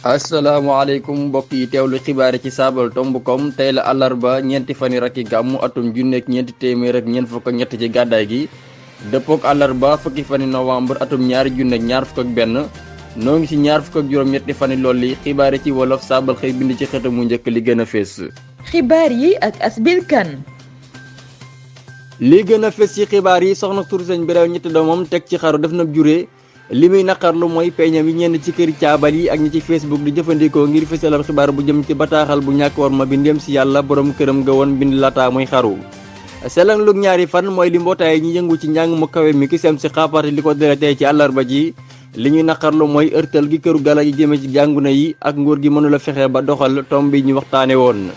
asalaamaaleykum mbokk yi teewlu xibaar yi ci saabal tomb.com tey la àllarba ñeenti fani rakki gàmmu atum junneeg ñeenti téeméer ak ñeent fukk ak ñett ci gàddaay gi dëppook àllarba fukki fani novembre atum ñaari junneeg ñaar fukk ak benn noo ngi ci ñaar fukk ak juróom-ñetti fani lool li xibaar yi ci wolof saabal xëy bind ci xëtam mu njëkk li gën a fees. xibaar yi ak Asbil Kan. li gën a fees ci xibaar yi soxna tur sëñ bi réew ñetti doomam teg ci xaru def na juree li muy naqarlu mooy peñam yi ñenn ci këri caabal yi ak ñi ci Facebook di jëfandikoo ngir fësalal xibaar bu jëm ci bataaxal bu ñàkk war ma bi ndéem si yàlla borom këram ga woon bind laata muy xaru. selang lug ñaari fan mooy li mbootaay ñi yëngu ci njàng mu kawe mi ki sem si xaaparte li ko dere tey ci àllarba ji li ñuy naqarlu mooy ërtal gi këru gala yi jëme ci jànguna yi ak nguur gi mënula fexe ba doxal tomb bi ñu waxtaane woon.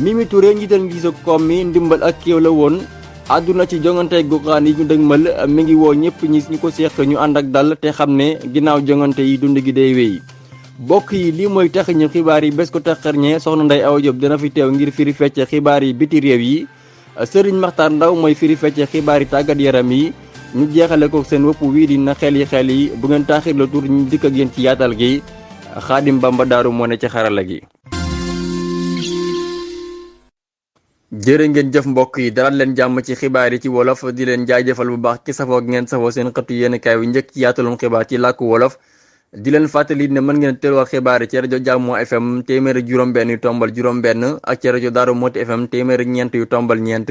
Mimi Touré njiital ngi sa koom mi ndimbal ak kéew la woon àdduna ci jongante goxaan yi ñu dëgmal mi ngi woo ñëpp ñi ko seq ñu ànd ak dal te xam ne ginnaaw jongante yi dund gi day wéy. bokk yi lii mooy tax ñu xibaar yi bés ko taxarñee soxna Ndeye Awa Diop dina fi teew ngir firi fecce xibaar yi biti réew yi Serigne Makhtar Ndaw mooy firi fecce xibaar yi tàggat yaram yi ñu jeexale ko seen wëpp wii di na xel yi bu ngeen taaxir la tur ñu dikk ak yéen ci yaatal gi Xaadim Bamba Daaru moo ne ci xarala gi. jërë ngeen jëf mbokk yi dalal leen jàmm ci xibaar yi ci wolof di leen jaajëfal bu baax ki safoo ngeen safoo seen xëttu yéen kaay yu njëkk ci yaatalum xibaar ci làkku wolof di leen fàttali ne mën ngeen teelwal xibaar yi ci rajo Jàmmoo FM téeméer ak juróom-benn yu tombal juróom-benn ak ci rajo Daaru Mooti FM téeméer ak ñeent yu tombal ñeent.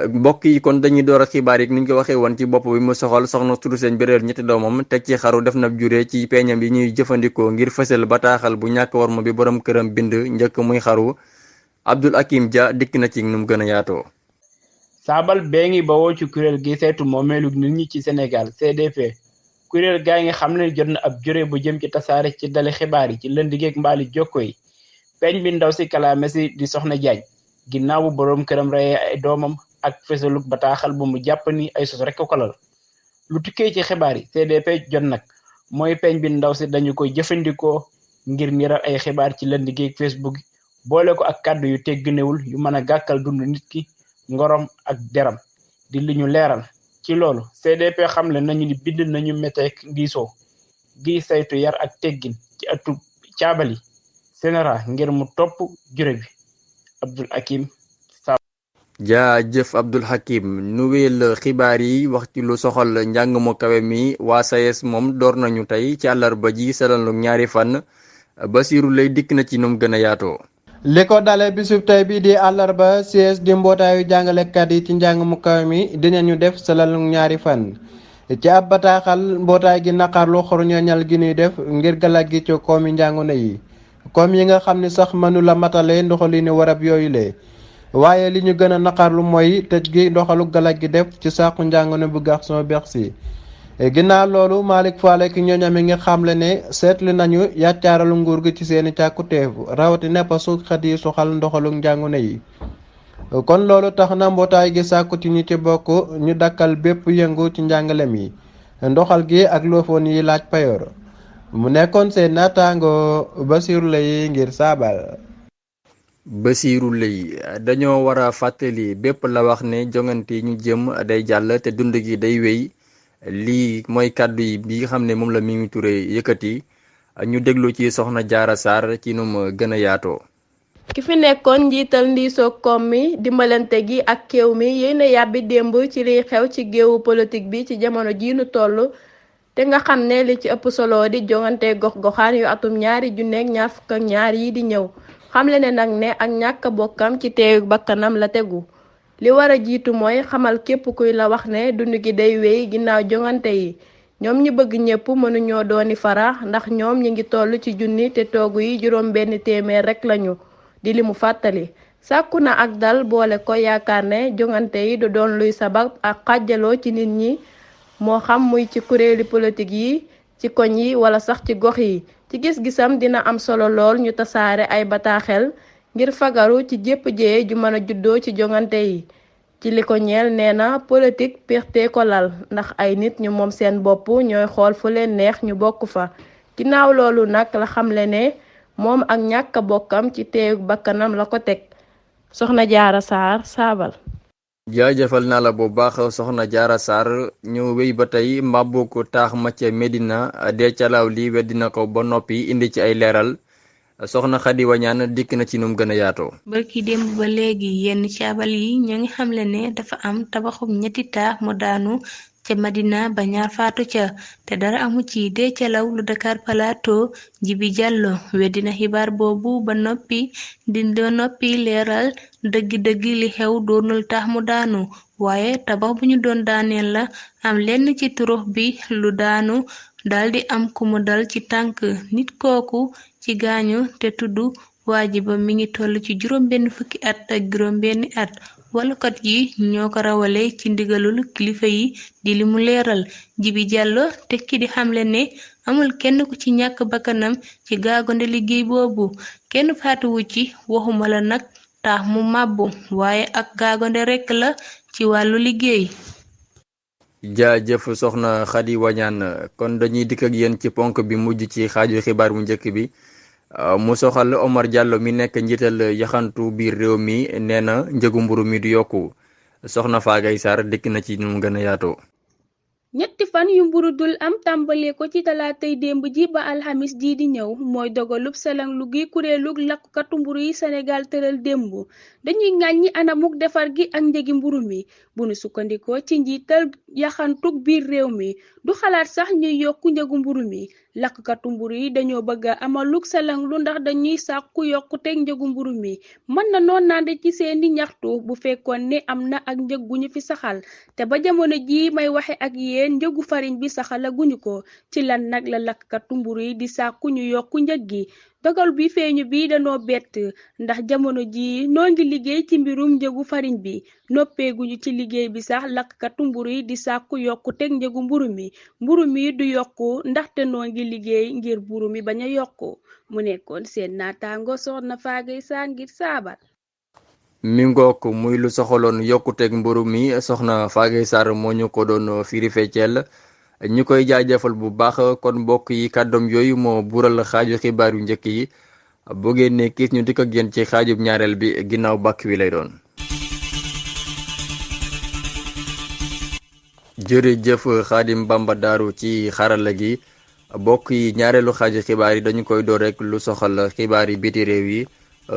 mbokk yi kon dañuy door a xibaar yi ni ñu ko waxee woon ci bopp bi mu soxal soxna tudd seen biréer ñetti doomam teg ci xaru def na juree ci peeñam yi ñuy jëfandikoo ngir fësal bataaxal bu ñàkk war ma bi borom këram bind njëkk muy xaru. Abdul Hakim Dia dikk na ci nu mu gën a yaatoo. saabal bee ngi bawoo ci kuréel gi saytu moomeelu nit ñi ci Sénégal CDP kuréel gaa ngi xam ne jot na ab jure bu jëm ci tasaare ci dali xibaar yi ci lëndigeeg mbaali jokko yi peñ bi ndaw si kalaame si di soxna Jaañ ginnaaw bu boroom këram reyee ay doomam ak fesaluk bataaxal bu mu jàpp ni ay sos rekk ko lal lu tukkee ci xibaar yi CDP jot nag mooy peñ bi ndaw si dañu koy jëfandikoo ngir niral ay xibaar ci lëndigeeg Facebook boole ko ak kàddu yu tegginewul yu mën a gàkkal dund nit ki ngorom ak deram di li ñu leeral ci loolu CDP xamle nañu ni bind nañu meteek diisoo gi saytu yar ak teggin ci atu caabali sénéra ngir mu topp jure bi Abdul Hakim jaajëf Abdul Hakim nu wéel xibaar yi wax ci lu soxal njàng mu kawe mi waa SAES moom door nañu tey ci àllarba ji selanlu ñaari fan Basiru lay dikk na ci nu mu gën a yaatoo. li ko dale bisub tey bii di àllarba SAES di mbootaayu jàngalekat yi ci njàng mu kaw mi dinañu def salalu ñaari fan ci ab bataaxal mbootaay gi naqarlu xorñoñal gi ñuy def ngir galag gi ci koomi njàngune yi comme yi nga xam ni sax mënula matale ndoxali ni warab yooyu le waaye li ñu gën a naqarlu mooy tëj gi ndoxalu galag gi def ci sàqu njàngune bu Gaston Berger ginnaaw loolu Malick Fall ak ñooñam yi nga xamle ne seetlu nañu yàccaaralu nguur gi ci seeni càkkutéefu rawati neppa su xët yi soxal ndoxalu njàngune yi kon loolu tax na mbootaay gi sàkkuti ñi ci bokk ñu dakkal bépp yëngu ci njàngale mi ndoxal gi ak loofoon yi laaj payoor mu nekkoon seen naataango Basiru Lay ngir saabal. Basiru Lay dañoo war a fàttali bépp la wax ne jongante yi ñu jëm day jàll te dund gi day wéy lii mooy kàddu yi bi xam ne moom la Mimi Touré yëkkati ñu déglu ci soxna Jaara Sarr ci nu mu gën a yaatoo. ki fi nekkoon njiital ndiisoo koom mi dimbalante gi ak kéew mi yéena yàbbi démb ci liy xew ci géewu politique bi ci jamono jii nu toll te nga xam ne li ci ëpp solo di jongante gox-goxaan yu atum 2022 yi di ñëw xamle ne nag ne ak ñàkk bokkam ci teeyu bakkanam la tegu. li war a jiitu mooy xamal képp kuy la wax ne dund gi day wéy ginnaaw jongante yi ñoom ñi bëgg ñëpp mënuñoo dooni fara ndax ñoom ñi ngi toll ci junni te toogu yi juróom benn téeméer rek lañu di li mu fàttali sàkku na ak dal boole ko yaakaar ne jongante yi du doon luy sabab ak xàjjaloo ci nit ñi moo xam muy ci kuréeli politique yi ci koñ yi wala sax ci gox yi ci gis-gisam dina am solo lool ñu tasaare ay bataaxel ngir fagaru ci jépp jee ju mën a juddoo ci jongante yi ci li ko ñeel nee na politique perte ko lal ndax ay nit ñu moom seen bopp ñooy xool fu leen neex ñu bokk fa ginnaaw loolu nag la xamle ne moom ak ñàkk bokkam ci teeyu bakkanam la ko teg soxna Jaara Sarr saabal jaajëfal naa la bu baax soxna Jaara Sarr ñu wéy ba tey mbàbbu ko taax ma ca Medina dee calaaw li weddina ko ba noppi indi ci ay leeral soxna Xadi Wañaan dikk na ci num gën a yaatoo. barki démb ba léegi yenn caabal yi ñoo ngi xamle ne dafa am tabaxum ñetti taax mu daanu ca Madina ba ñaar faatu ca te dara amu ci dee calaw lu Dakar Plateau Jibi Jàllo weddina xibaar boobu ba noppi leeral dëgg-dëgg li xew doonul tax mu daanu waaye tabax bu ñu doon daaneel la am lenn ci turux bi lu daanu daldi am ku mu dal ci tànk nit kooku ci gaañu te tudd waaji ba mi ngi toll ci juróom benn fukki at ak juróom benni at walukat yi ñoo ko rawale ci ndigalul kilifa yi di li mu leeral Jibi Jàllo tekki di xamle ne amul kenn ku ci ñàkk bakkanam ci gaagonde liggéey boobu kenn faatuwu ci waxuma la nag taax mu màbbu waaye ak gaagonde rekk la ci wàllu liggéey. jaajëf soxna Xadi Wañaan kon dañuy dikk ak yéen ci ponk bi mujj ci xaaju xibaar bu njëkk bi mu soxal Omar Diallo mi nekk njiital yaxantu biir réew mi nee na njëgu mburu mi du yokku soxna Faagay Sarr dikk na ci nu mu gën a yaatoo. ñetti fan yu mburu dul am tàmbalee ko ci talaatay démb ji ba alxamis ji di ñëw mooy dogalub selang lu gi kuréelug lakkatu mburu yi Sénégal tëral démb dañuy ŋàññi anamuk defar gi ak njëgi mburu mi bu nu sukkandikoo ci njiital yaxantug biir réew mi du xalaat sax ñuy yokku njëgu mburu mi lakkatu mburu yi dañoo bëgg a amalug selang lu ndax dañuy sàkku yokkuteg njëgu mburu mi mën na noon nande ci seeni ñaxtu bu fekkoon ne am na ak njëg gu ñu fi saxal te ba jamono ji may waxe ak yéen njëgu farine bi saxala guñu ko ci lan nag la lakkatu mburu yi di sàkku ñu yokku njëg gi dogal bi feeñu bi danoo bett ndax jamono ji noo ngi liggéey ci mbirum njëgu farine bi noppeeguñu ci liggéey bi sax lakkatu mburu yi di sàkku yokku teg njëgu mburu mi du yokku ndaxte noo ngi liggéey ngir mburu mi bañ a yokku mu nekkoon seen naataango soxna Faagay Sarr ngir Saabar. mi ngook muy lu soxaloon yokkuteg mburu mi soxna Faagay Sarr moo ñu ko doon firi fecceel ñu koy jaajëfal bu baax kon mbokk yi kàddoom yooyu moo bural xaaju xibaar yu njëkk yi boo génnee kiis ñu dikk ak yéen ci xaajub ñaareel bi ginnaaw bàkk wi lay doon. jërëjëf Xaadim Bamba Daaru ci xarala gi mbokk yi ñaareelu xaaju xibaar yi dañu koy door rek lu soxal xibaar yi biti réew yi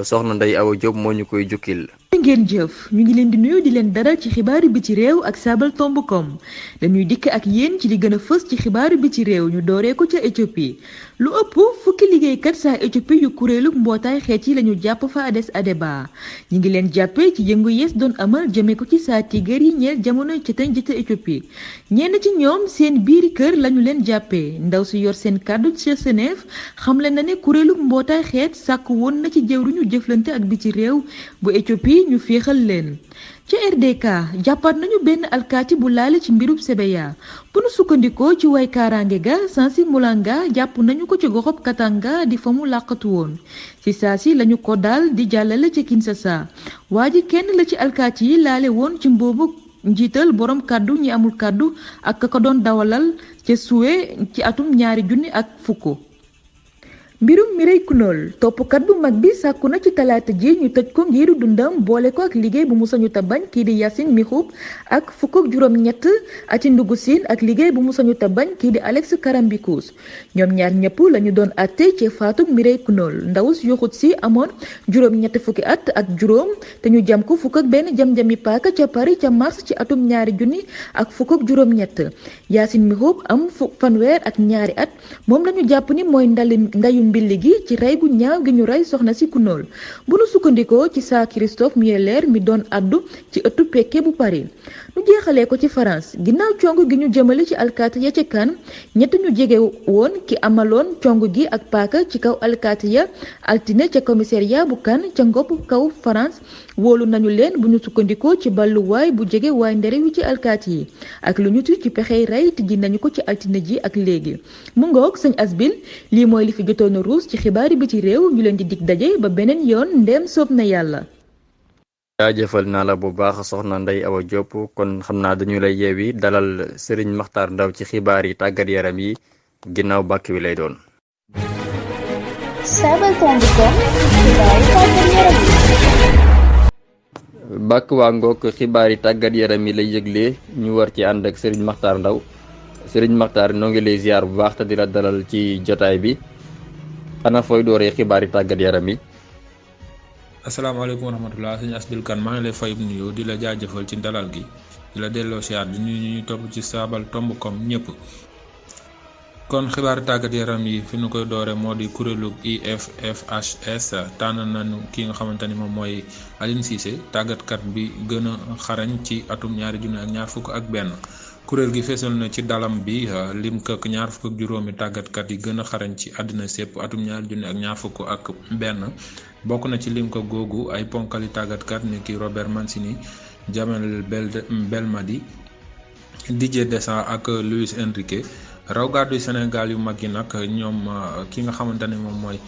soxna Ndey Awa Diop moo ñu koy jukkil. ngeen jëf ñu ngi leen di nuyu di leen dalal ci xibaaru biti réew ak saabal tomb.com dañuy dikk ak yéen ci li gën a fës ci xibaaru biti réew ñu dooree ko ca Éthiopie lu ëpp fukki liggéeykat saa Éthiopie yu kuréelu mbootaay xeet yi lañu jàpp fa Addis Abeba ñi ngi leen jàppee ci yëngu yees doon amal jëme ko ci saa tigër yi ñeel jamonoy ca tënj ca Éthiopie ñenn ci ñoom seen biiri kër lañu leen jàppee ndaw si yor seen kàddu ci Genève xamle na ne kuréelu mbootaay xeet sàkk woon na ci jëwriñu jëflante ak biti réew bu Éthiopie ñu féexal leen ci RDK jàppaat nañu benn alkaati bu laale ci mbirub Sebeya bu nu sukkandikoo ci way kaaraange ga Sansi Mulanga jàpp nañu ko ci goxob Katanga di fa mu làqatu woon ci saa si lañu ko daal di jàllale ca Kinshasa waa ji kenn la ci alkaati yi laale woon ci mboobu njiital borom kàddu ñi amul kàddu ak ka ko doon dawalal ca Suwe ci atum 2010 mbirum Mireille Knoll toppkat bu mag bi sàkku na ci talaata ji ñu tëj ko ngiru dundam boole ko ak liggéey bu mu sañu ta bañ kii di Yacine Mikhoub ak fukk ak juróom-ñett ati ndugu siin ak liggéey bu mu sañu ta bañ kii di Alex Karambikous ñoom ñaar ñëpp lañu doon àtte ci faatu Mireille Knoll ndawus yoxut si amoon juróom-ñett fukki at ak juróom te ñu jam ko fukk ak benn jam-jami paaka ca Paris ca mars ci atum 2000 ak fukk ak juróom-ñett Yacine Mikhoub am fanweer ak ñaari at moom lañu jàpp ni mooy ndayu mbilli gi ci rey gu ñaaw gi ñu rey soxna si Knoll bu nu sukkandikoo ci saa Christophe Mueller mi doon addu ci ëttu pekke bu Paris nu jeexalee ko ci France ginnaaw cong gi ñu jëmale ci alkaati ya ca Cannes ñett ñu jege woon ki amaloon cong gi ak paaka ci kaw alkaati ya altine ca commissariat bu Cannes ca ngopp kaw France wóolu nañu leen bu ñu sukkandikoo ci balluwaay bu jege waay ndere wi ci alkaati yi ak lu ñu tu ci pexey rey tijji nañu ko ci altine ji ak léegi mu ngoog sëñ Asbil lii mooy li fi jotoon a ruus ci xibaari bi ci réew ñu leen di dig daje ba beneen yoon ndéem soob na yàlla. jaajëfal naa la bu baax soxna Ndey Awa Diop kon xam naa dañu lay yeewi dalal Serigne Makhtar Ndaw ci xibaar yi tàggat yaram yi ginnaaw bàkk wi lay doon. bàkk waa ngoog xibaar yi tàggat yaram yi lay yëgle ñu war ci ànd ak Serigne Makhtar Ndaw Serigne Makhtar noo ngi lay ziar bu baax te di la dalal ci jotaay bi ana fooy dooree xibaar yi tàggat yaram yi. asalaamaaleykum wa rahmatulah sëñ Asbil Kan maa ngi lay fay nuyoo di la jaajëfal ci dalal gi di la delloo siyaar di nuyu ñu topp ci saabal.com ñëpp. kon xibaari tàggat yaram yi fi ñu koy doore moo di kuréelu IFFHS tànn nañu ki nga xamante ni moom mooy Aliou Cissé tàggatkat bi gën a xarañ ci atum 2021. kuréel gi feesal na ci dalam bi lim këk 25 tàggatkat yi gën a xarañ ci àddina sépp atum 2021 bokk na ci lim ko googu ay ponkali tàggatkat ni ki Robert Mancini, Jamel Belmadi, Didier Deschamps ak Luis Enrique. raw gàddu Sénégal yu mag yi nag ñoom ki nga xamante ne moom mooy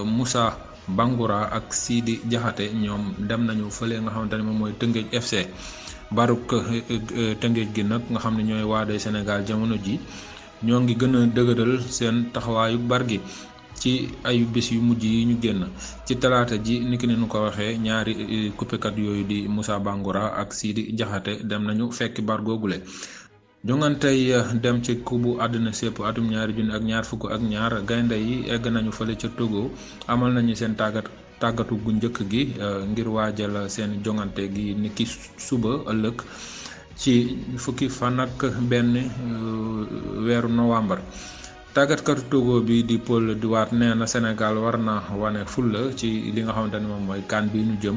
Moussa Bangoura ak Sidi Diakhaté ñoom dem nañu fële nga xamante ne moom mooy Tëngéej FC baruk Tëngéej gi nag nga xam ne ñooy waaday Sénégal jamono ji ñoo ngi gën a dëgëral seen taxawaayu bar gi ci ayu bés yu mujj yi ñu génn ci talaata ji niki ni ñu ko waxee ñaari kuppekat yooyu di Moussa Bangoura ak Sidi Diakhaté dem nañu fekki bar googule jongantey dem ci kubu àddina sépp atum 2022 gaynde yi egg nañu fële ca Togo amal nañu seen tàggatu gu njëkk gi ngir waajal seen jongante gi niki suba ëllëg ci fukki fan ak benn weeru novembre. tàggatkatu Togo bi di Paul Duarte nee na Sénégal war na wane fulla ci li nga xamante ne moom mooy CAN bi ñu jëm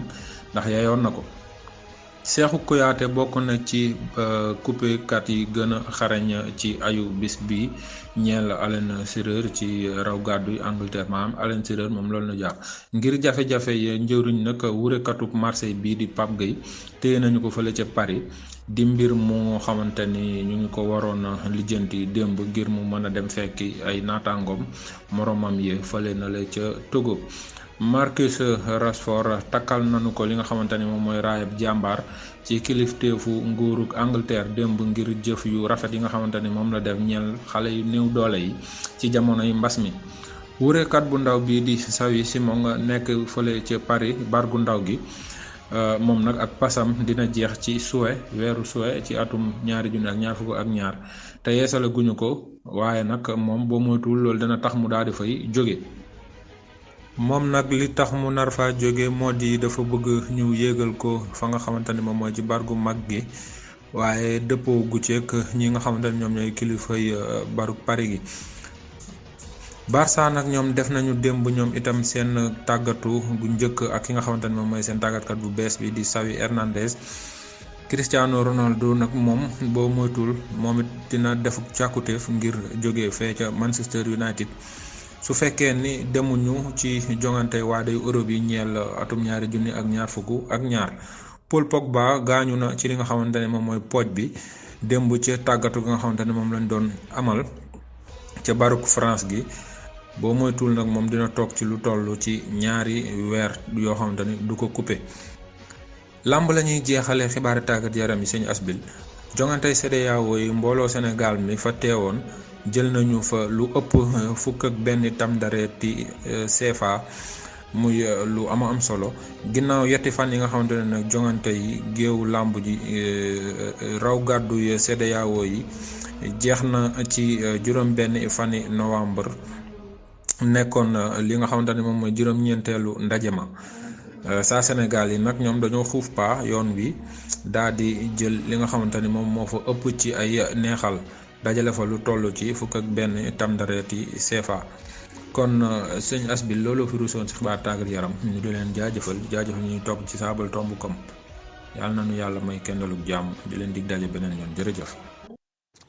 ndax yayoon na ko. Cheikhou Kouyaté bokk na ci coupekat yi gën a xarañ ci ayu bis bi ñeel Alan Shearer ci raw gàddu Angleterre maanaam Alan Shearer moom loolu na jàpp ngir jafe-jafe yi njëriñ nag wurekatub Marseille bii di Pape Gueye téye nañu ko fële ca Paris di mbir moo xamante ni ñu ngi ko waroon lijjanti démb ngir mu mën a dem fekki ay naataangoom moromam yi fële na la ca Togo. Marcus Rashford takkal nañu ko li nga xamante ni moom mooy raayab jàmbaar ci kilifteefu nguurug Angleterre démb ngir jëf yu rafet yi nga xamante ni moom la def ñeel xale yu néew doole yi ci jamonoy mbas mi. wurekat bu ndaw bii di Xavi Simons nga nekk fële ca Paris bargu ndaw gi moom nag ak pasam dina jeex ci weeru suwe ci atum 2022 te yeesala guñu ko waaye nag moom boo moytuwul loolu dana tax mu daal di fay jóge. moom nag li tax mu nar fa jóge moo di dafa bëgg ñu yéegal ko fa nga xamante ni moom mooy ci bargu mag gi waaye dëppoo gu ceeg ñi nga xamante ni ñoom ñooy kilifay bargu Paris gi. Barça nag ñoom def nañu démb ñoom itam seen tàggatu gu njëkk ak ki nga xamante ni moom mooy seen tàggatkat bu bees bi di Xavi Hernandez. Cristiano Ronaldo nag moom boo moytul moom it dina def càkkutéef ngir jóge fee ca Manchester United. su fekkee ni demuñu ci jongante waade Europe yi ñeel atum 2022. Paul Pogba gaañu na ci li nga xamante ne moom mooy pooj bi démb ci tàggatu gi nga xamante ne moom lañ doon amal ca baruk France gi boo moytul nag moom dina toog ci lu toll ci 2 weer yoo xamante ni du ko coupé. làmb la ñuy jeexale xibaari tàggat yaram yi sëñ Asbil jongante CEDEAO yi mbooloo Sénégal mi fa teewoon jël nañu fa lu ëpp fukk ak benn tamdareeti CFA muy lu am solo ginnaaw yetti fan yi nga xamante ne nag jongante yi géewu làmb ji raw gàddu CEDEAO yi jeex na ci juróom benn fani novembre nekkoon li nga xamante ne moom mooy juróom-ñeenteelu ndaje ma saa Sénégal yi nag ñoom dañoo xuuf pa yoon wi daal di jël li nga xamante ni moom moo fa ëpp ci ay neexal dajale fa lu toll ci fukk ak benn tamdareeti CFA. kon sëñ Asbil looloo fi ruusoon ci xibaar tàggat yaram ñu di leen jaajëfal ñuy topp ci saabal.com yàlla na nu yàlla may kendalug jàmm di leen dig daje beneen yoon jërëjëf.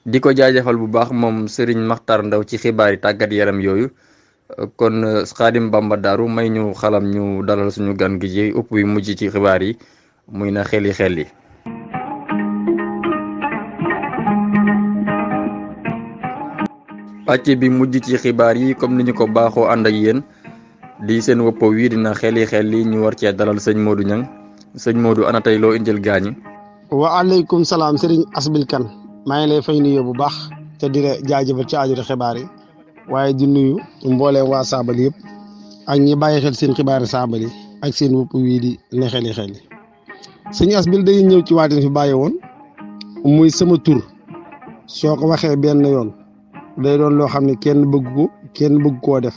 di ko jaajëfal bu baax moom Serigne Makhtar Ndaw ci xibaar yi tàggat yaram yooyu kon Xaadim Bamba Daaru may ñu xalam ñu dalal suñu gan gi ci upp yu mujj ci xibaar yi muy na xel yi. pàcc bi mujj ci xibaar yi comme ni ñu ko baaxoo ànd ak yéen di seen wopp wi dina xel yi ñu war cee dalal sëñ Modou Niang sëñ Modou ana tey loo indil gaañi. waaleykum salaam Serigne Asbil Kan maa ngi lay fay nuyoo bu baax te di la jaajëfal ci aajuri xibaar yi waaye di nuyu mbooleem waa Saabal yëpp ak ñi bàyyi xel seen xibaari Saabal yi ak seen wopp wii di ne xel yi sëñ Asbil day ñëw ci waatin fi bàyyi woon muy sama tur soo ko waxee benn yoon day doon loo xam ne kenn bëgg koo def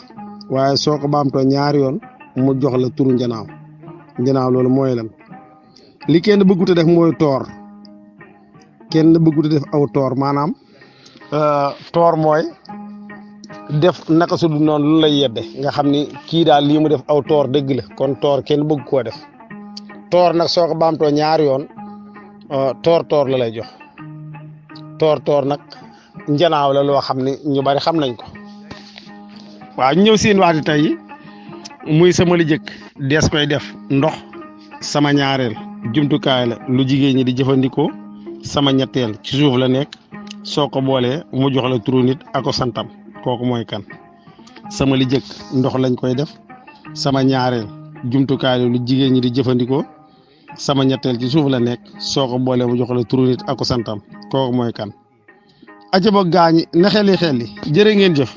waaye soo ko baamtoo ñaari yoon mu jox la turu njanaaw loolu mooy lan li kenn bëggut a def mooy toor kenn bëggut a def aw toor maanaam toor mooy def naka su dul noonu lu lay yedde nga xam ni kii daal lii mu def aw toor dëgg la kon toor kenn bëgg koo def toor nag soo ko baamtoo ñaari yoon toor la lay jox toor nag njanaaw la loo xam ne ñu bari xam nañ ko waaw ñëw seen waxti tey muy sama li jëkk dees koy def ndox sama ñaareel jumtukaay la lu jigéen ñi di jëfandikoo sama ñetteel ci suuf la nekk soo ko boolee mu jox la turu nit ako santam kooku mooy kan sama li jëkk ndox lañ koy def sama ñaareel jumtukaay la lu jigéen ñi di jëfandikoo sama ñetteel ci suuf la nekk soo ko boolee mu jox la turu nit ako santam kooku mooy kan aca ba gaañi na xeli jërë ngeen jëf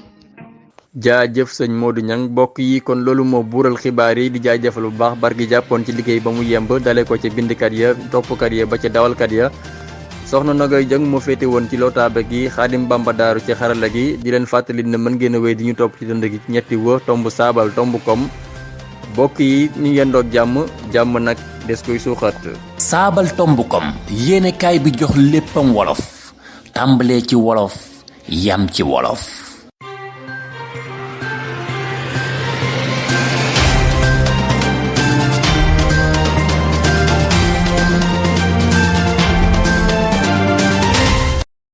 jaajëf sëñ Modou Niang mbokk yi kon loolu moo buural xibaar yi di jaajëfal bu baax Bargny jàppoon ci liggéey ba mu yemb dale ko ca bindkat ya toppkat ya ba ca dawalkat ya soxna Nogay Jëng moo féete woon ci lotaabe gi Xaadim Bamba Daaru ci xarala gi di leen fàttali ne mën ngeen a wéy di ñu topp ci dënd gi ñetti wë tomb saabal tomb kom mbokk yi ñu yendoog jàmm nag des koy suuxat saabal tomb kom yéene kaay bi jox léppam wolof tàmbalee ci wolof yam ci wolof